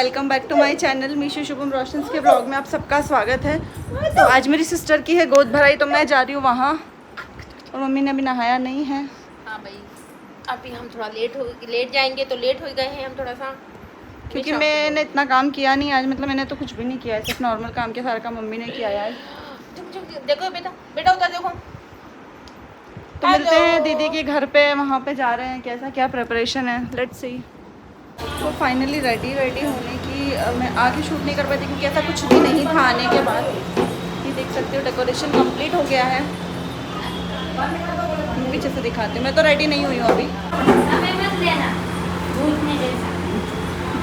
Welcome back to my channel Meeshu Shubham रोशंस के blog में आप सबका स्वागत है। तो आज मेरी सिस्टर की है गोद भराई, तो मैं जा रही हूँ वहाँ और मम्मी ने अभी नहाया नहीं है। हाँ भाई, अभी हम थोड़ा लेट जाएंगे तो लेट हो गए हैं हम थोड़ा सा, क्योंकि मैंने इतना काम किया नहीं आज, मतलब मैंने तो कुछ भी नहीं किया है, सिर्फ नॉर्मल काम के सारा काम मम्मी ने किया है। देखो बेटा उधर देखो। तो मिलते हैं दीदी के घर पे, वहाँ पे जा रहे हैं, कैसा क्या प्रिपरेशन है, लेट्स सी। तो फाइनली रेडी होने की मैं आगे शूट नहीं कर पाई थी क्योंकि ऐसा कुछ भी नहीं था आने के बाद। ये देख सकते हो डेकोरेशन कंप्लीट हो गया है। पीछे से दिखाते हैं, मैं तो रेडी नहीं हुई हूँ अभी।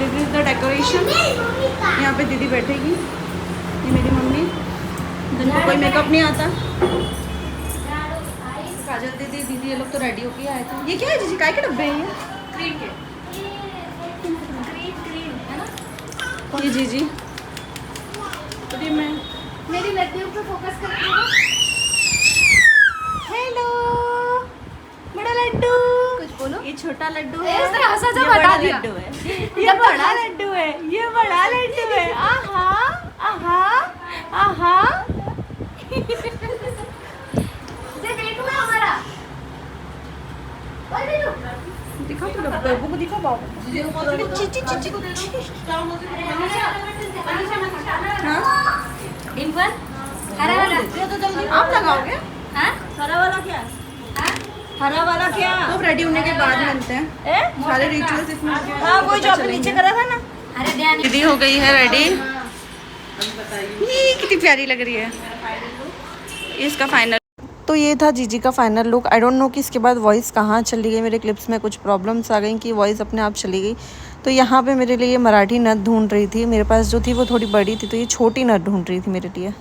This is the decoration. यहाँ पे दीदी बैठेगी, ये मेरी मम्मी, जिनको कोई मेकअप नहीं आता। काजल दीदी ये लोग तो रेडी होके आए थे। ये क्या है जीजी, काय के डब्बे हैं ये? क्रीम के। ये जीजी तो ये मैं मेरी लड्डू पे फोकस करती हूँ। हेलो बड़ा लड्डू, कुछ बोलो। ये छोटा लड्डू है, इस तरह हंसा जा ये बता बड़ा दिया। लड्डू है, ये बड़ा लड्डू है, ये बड़ा लड्डू है। आहा आहा आहा। दिखाओ तो डब्बे को, दिखाओ बाबू। चीची चीची को। हाँ हरा वाला आप लगाओगे? हाँ? हरा वाला क्या? हरा वाला क्या? तो रेडी होने के बाद मिलते हैं। सारे रिचुअल्स इसमें। हाँ वही जो आपने नीचे करा था ना। अरे ध्यान। दीदी हो गई है रेडी। ये कितनी प्यारी लग रही है। इसका फाइनल तो ये था जीजी का final look. I don't know कि इसके बाद वॉइस कहाँ चली गई, मेरे क्लिप्स में कुछ प्रॉब्लम्स आ गई कि वॉइस अपने आप चली गई। तो यहाँ पे मेरे लिए मराठी नथ ढूंढ रही थी, मेरे पास जो थी वो थोड़ी बड़ी थी, तो ये छोटी नथ ढूंढ रही थी मेरे लिए।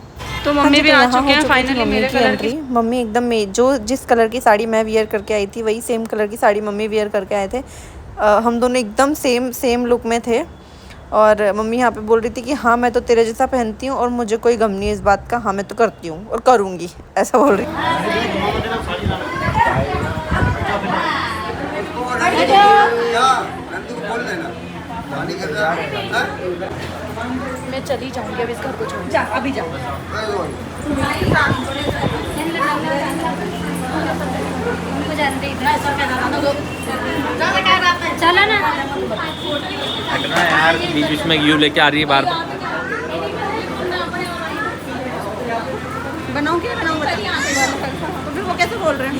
तो मम्मी भी आ चुके हैं फाइनली मेरे कलर की। मम्मी एकदम जो जिस कलर की साड़ी मैं वियर करके आई थी वही सेम कलर की साड़ी मम्मी वियर करके आए थे। हम दोनों एकदम सेम लुक में थे। और मम्मी यहाँ पे बोल रही थी कि हाँ मैं तो तेरे जैसा पहनती हूँ और मुझे कोई गम नहीं है इस बात का, हाँ मैं तो करती हूँ और करूँगी, ऐसा बोल रही। मैं चली जाऊँगी अब इस घर को छोड़। जा अभी जा। चला ना हटना यार, बीच में यू लेके आ रही है बार बार। बनाओ क्या बनाओ तो फिर वो कैसे बोल रहे हैं?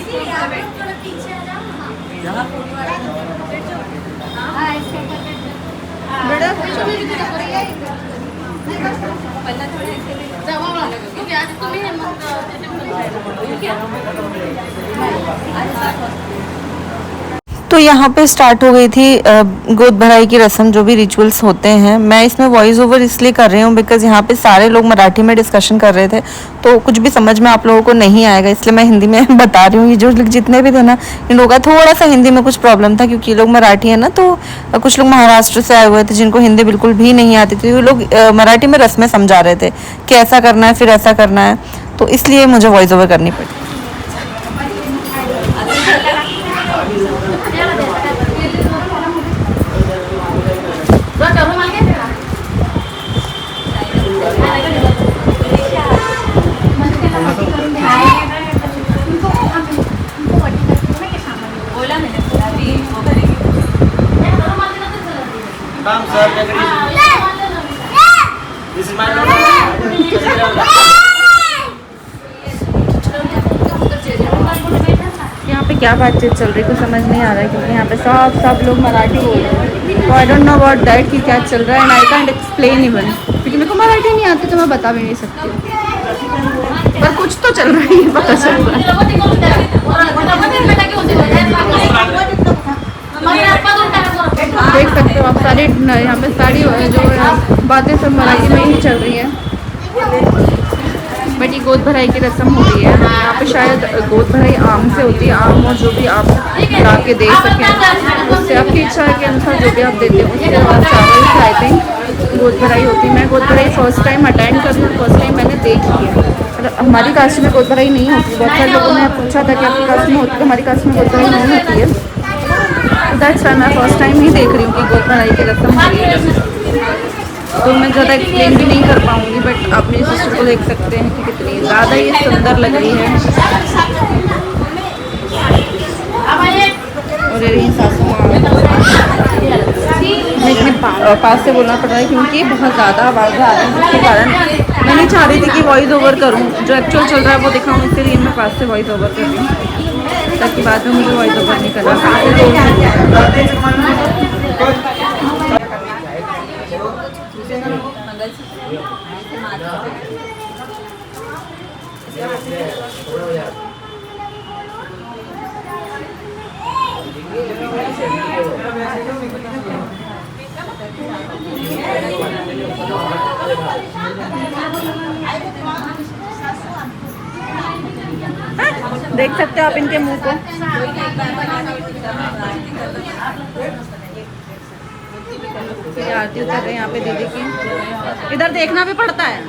तो यहाँ पे स्टार्ट हो गई थी गोद भराई की रस्म, जो भी रिचुअल्स होते हैं। मैं इसमें वॉइस ओवर इसलिए कर रही हूँ बिकॉज यहाँ पे सारे लोग मराठी में डिस्कशन कर रहे थे, तो कुछ भी समझ में आप लोगों को नहीं आएगा, इसलिए मैं हिंदी में बता रही हूँ। ये जो जितने भी थे ना, इन लोगों का थोड़ा सा हिंदी में कुछ प्रॉब्लम था क्योंकि ये लोग मराठी है ना, तो कुछ लोग महाराष्ट्र से आए हुए थे जिनको हिंदी बिल्कुल भी नहीं आती थी। वो लोग मराठी में रस्में समझा रहे थे कि ऐसा करना है फिर ऐसा करना है, तो इसलिए मुझे वॉइस ओवर करनी पड़ी। यहाँ पे क्या बातचीत चल रही है कुछ समझ नहीं आ रहा है क्योंकि यहाँ पे सब लोग मराठी बोल रहे हैं। तो I don't know about that कि क्या चल रहा है, and I can't explain even, क्योंकि मेरे को मराठी नहीं आती तो मैं बता भी नहीं सकती, पर कुछ तो चल रहा है, ये पता चल रहा है। देख सकते हो आप सारी यहाँ पे सारी जो बातें सब मराठी में ही चल रही है। बट ये गोद भराई की रस्म हो रही है यहाँ पे। शायद गोद भराई आम से होती है, आम और जो भी आप ला के दे सकें उससे आपकी इच्छा के अनुसार जो भी आप देते हो। उसके बाद चावल आई थिंक गोद भराई होती है। मैं गोद भराई फर्स्ट टाइम अटेंड कर रही हूँ, फर्स्ट टाइम मैंने देखी है। हमारी कास्ट में गोद भराई नहीं होती। बहुत सारे लोगों ने पूछा था कि आपकी कास्ट में होती है, हमारी कास्ट में गोद भराई नहीं होती है। दैट्स व्हाई मैं फर्स्ट टाइम ही देख रही हूँ कि गोद भराई की रस्म हो रही है। तो मैं ज़्यादा एक्सप्लेन भी नहीं कर पाऊँगी, बट आप मेरी सिस्टर को देख सकते हैं कि कितनी ज़्यादा ये सुंदर लग रही है। और ये रही सासू माँ। मैं इतने पास से बोलना पड़ रहा है क्योंकि बहुत ज़्यादा आवाज़ें आ रही हैं, जिसके कारण मैं नहीं चाह रही थी कि वॉइस ओवर करूँ, जो एक्चुअल चल रहा है वो दिखाऊँ, इसलिए मैं पास से वॉइस ओवर कर रही हूँ ताकि बाद में मुझे वॉइस ओवर नहीं करना। देख सकते हो आप इनके मुंह को। आरती उतर रहे हैं यहाँ पे दीदी की, इधर देखना भी पड़ता है।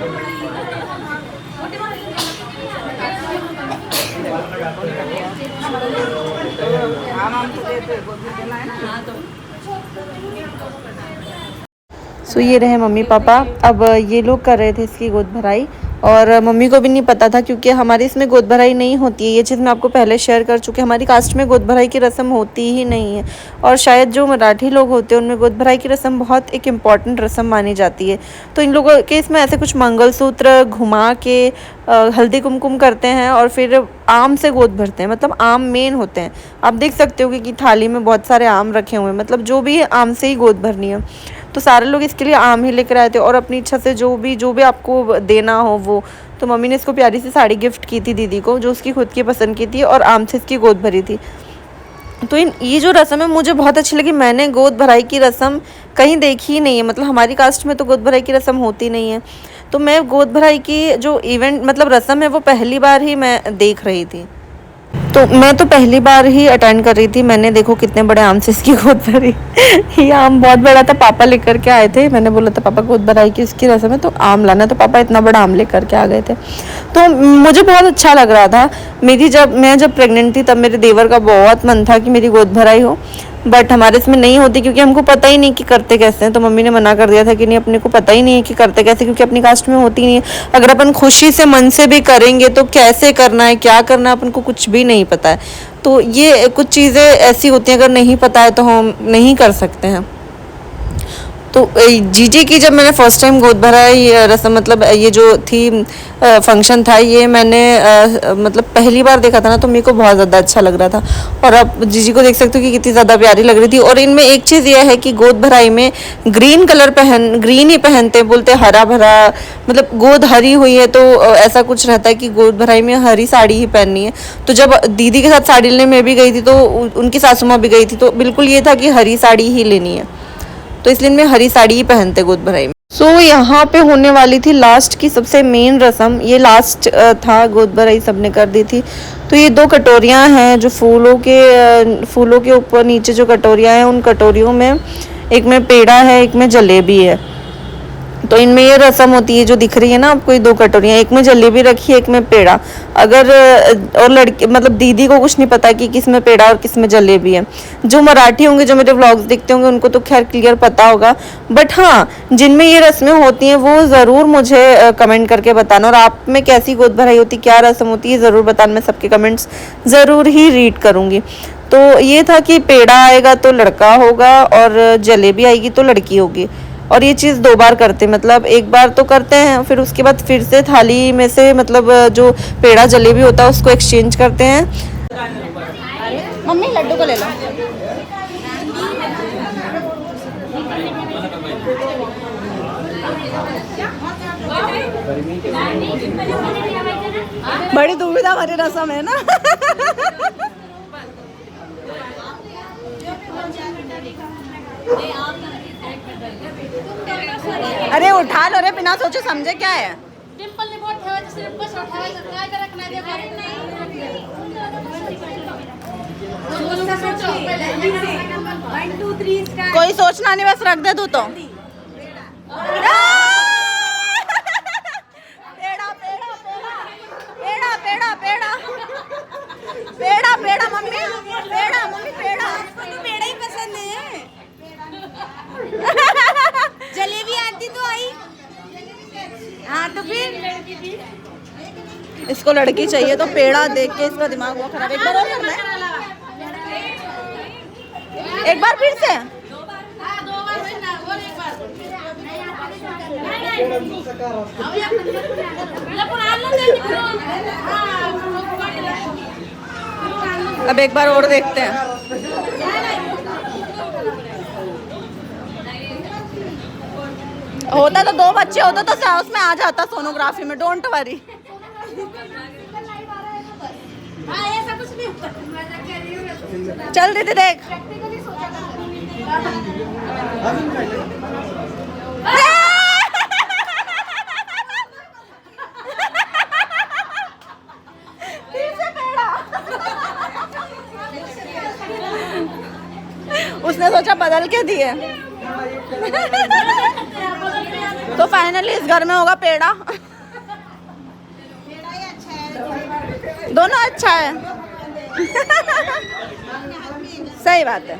सो ये रहे मम्मी पापा। अब ये लोग कर रहे थे इसकी गोद भराई, और मम्मी को भी नहीं पता था क्योंकि हमारे इसमें गोद भराई नहीं होती है। ये चीज़ मैं आपको पहले शेयर कर चुकी। हमारी कास्ट में गोद भराई की रस्म होती ही नहीं है, और शायद जो मराठी लोग होते हैं उनमें गोद भराई की रस्म बहुत एक इम्पॉर्टेंट रस्म मानी जाती है। तो इन लोगों के इसमें ऐसे कुछ मंगलसूत्र घुमा के हल्दी कुमकुम करते हैं और फिर आम से गोद भरते हैं। मतलब आम मेन होते हैं। आप देख सकते हो कि थाली में बहुत सारे आम रखे हुए हैं, मतलब जो भी है आम से ही गोद भरनी है। तो सारे लोग इसके लिए आम ही लेकर आए थे, और अपनी इच्छा से जो भी आपको देना हो वो। तो मम्मी ने इसको प्यारी सी साड़ी गिफ्ट की थी दीदी को, जो उसकी खुद की पसंद की थी, और आम से इसकी गोद भरी थी। तो ये जो रस्म है मुझे बहुत अच्छी लगी। मैंने गोद भराई की रस्म कहीं देखी ही नहीं है, मतलब हमारी कास्ट में तो गोद भराई की रस्म होती नहीं है। तो मैं गोद भराई की जो इवेंट मतलब रस्म है वो पहली बार ही मैं देख रही थी। तो मैं तो पहली बार ही अटेंड कर रही थी। मैंने देखो कितने बड़े आम से इसकी गोद भरी। ये आम बहुत बड़ा था, पापा लेकर के आए थे। मैंने बोला था पापा गोद भराई की इसकी रस्म है तो आम लाना, तो पापा इतना बड़ा आम लेकर के आ गए थे। तो मुझे बहुत अच्छा लग रहा था। मैं जब प्रेग्नेंट थी तब मेरे देवर का बहुत मन था कि मेरी गोद भराई हो, बट हमारे इसमें नहीं होती क्योंकि हमको पता ही नहीं कि करते कैसे हैं। तो मम्मी ने मना कर दिया था कि नहीं, अपने को पता ही नहीं है कि करते कैसे, क्योंकि अपनी कास्ट में होती नहीं है। अगर अपन खुशी से मन से भी करेंगे तो कैसे करना है, क्या करना है, अपन को कुछ भी नहीं पता है। तो ये कुछ चीज़ें ऐसी होती हैं, अगर नहीं पता है तो हम नहीं कर सकते हैं। तो जीजे की जब मैंने फर्स्ट टाइम गोद भरा ये रस्म, मतलब ये जो थी फंक्शन था, ये मैंने मतलब पहली बार देखा था ना, तो मेरे को बहुत ज़्यादा अच्छा लग रहा था। और अब जीजी को देख सकते हो कि कितनी ज़्यादा प्यारी लग रही थी। और इनमें एक चीज़ ये है कि गोद भराई में ग्रीन ही पहनते हैं, बोलते हरा भरा, मतलब गोद हरी हुई है तो ऐसा कुछ रहता है कि गोद भराई में हरी साड़ी ही पहननी है। तो जब दीदी के साथ साड़ी लेने मैं भी गई थी तो उनकी सासू माँ भी गई थी, तो बिल्कुल ये था कि हरी साड़ी ही लेनी है, तो इसलिए मैं हरी साड़ी ही पहनते गोद भराई में। सो यहाँ पे होने वाली थी लास्ट की सबसे मेन रस्म। ये लास्ट था, गोद भराई सबने कर दी थी। तो ये 2 कटोरियाँ हैं जो फूलों के ऊपर नीचे जो कटोरियाँ हैं, उन कटोरियों में एक में पेड़ा है, एक में जलेबी है। तो इनमें ये रस्म होती है जो दिख रही है ना आपको, ये 2 कटोरियाँ, एक में जलेबी रखी है, एक में पेड़ा। अगर और लड़की मतलब दीदी को कुछ नहीं पता कि किस में पेड़ा और किस में जलेबी है। जो मराठी होंगे, जो मेरे व्लॉग्स देखते होंगे, उनको तो खैर क्लियर पता होगा, बट हाँ जिनमें ये रस्में होती हैं वो ज़रूर मुझे कमेंट करके बताना। और आप में कैसी गोद भराई होती, क्या रस्म होती है, ज़रूर बताना। मैं सबके कमेंट्स ज़रूर ही रीड करूँगी। तो ये था कि पेड़ा आएगा तो लड़का होगा, और जलेबी आएगी तो लड़की होगी। और ये चीज़ 2 बार करते, मतलब एक बार तो करते हैं, फिर उसके बाद फिर से थाली में से मतलब जो पेड़ा जलेबी होता है उसको एक्सचेंज करते हैं। मम्मी लड्डू को ले लो। बड़ी दुविधा भरी रस्म है ना। अरे उठा लो रे, बिना सोचे समझे, क्या है। कोई सोचना नहीं, बस रख दे तू तो। पेड़ा मम्मी, पेड़ा ही पसंद है। जलेबी आती तो आई। हाँ तो फिर इसको लड़की चाहिए तो पेड़ा देख के इसका दिमाग हुआ खराब। एक बार और करना है, एक बार फिर से। अब एक बार और देखते हैं। होता तो 2 बच्चे होते तो उसमें आ जाता सोनोग्राफी में, डोंट वरी। चल दीदी देख। उसने सोचा बदल के दिए। तो फाइनली इस घर में होगा पेड़ा। दोनों अच्छा है। सही बात है।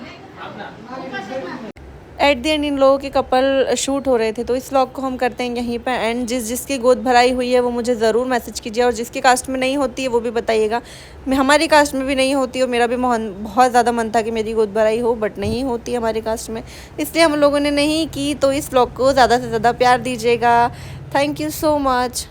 एट द एंड इन लोगों के कपल शूट हो रहे थे, तो इस व्लॉग को हम करते हैं यहीं पर एंड। जिसकी गोद भराई हुई है वो मुझे ज़रूर मैसेज कीजिए, और जिसकी कास्ट में नहीं होती है वो भी बताइएगा। हमारी कास्ट में भी नहीं होती, और मेरा भी बहुत ज़्यादा मन था कि मेरी गोद भराई हो, बट नहीं होती हमारी कास्ट में, इसलिए हम लोगों ने नहीं की। तो इस व्लॉग को ज़्यादा से ज़्यादा प्यार दीजिएगा। Thank you so much.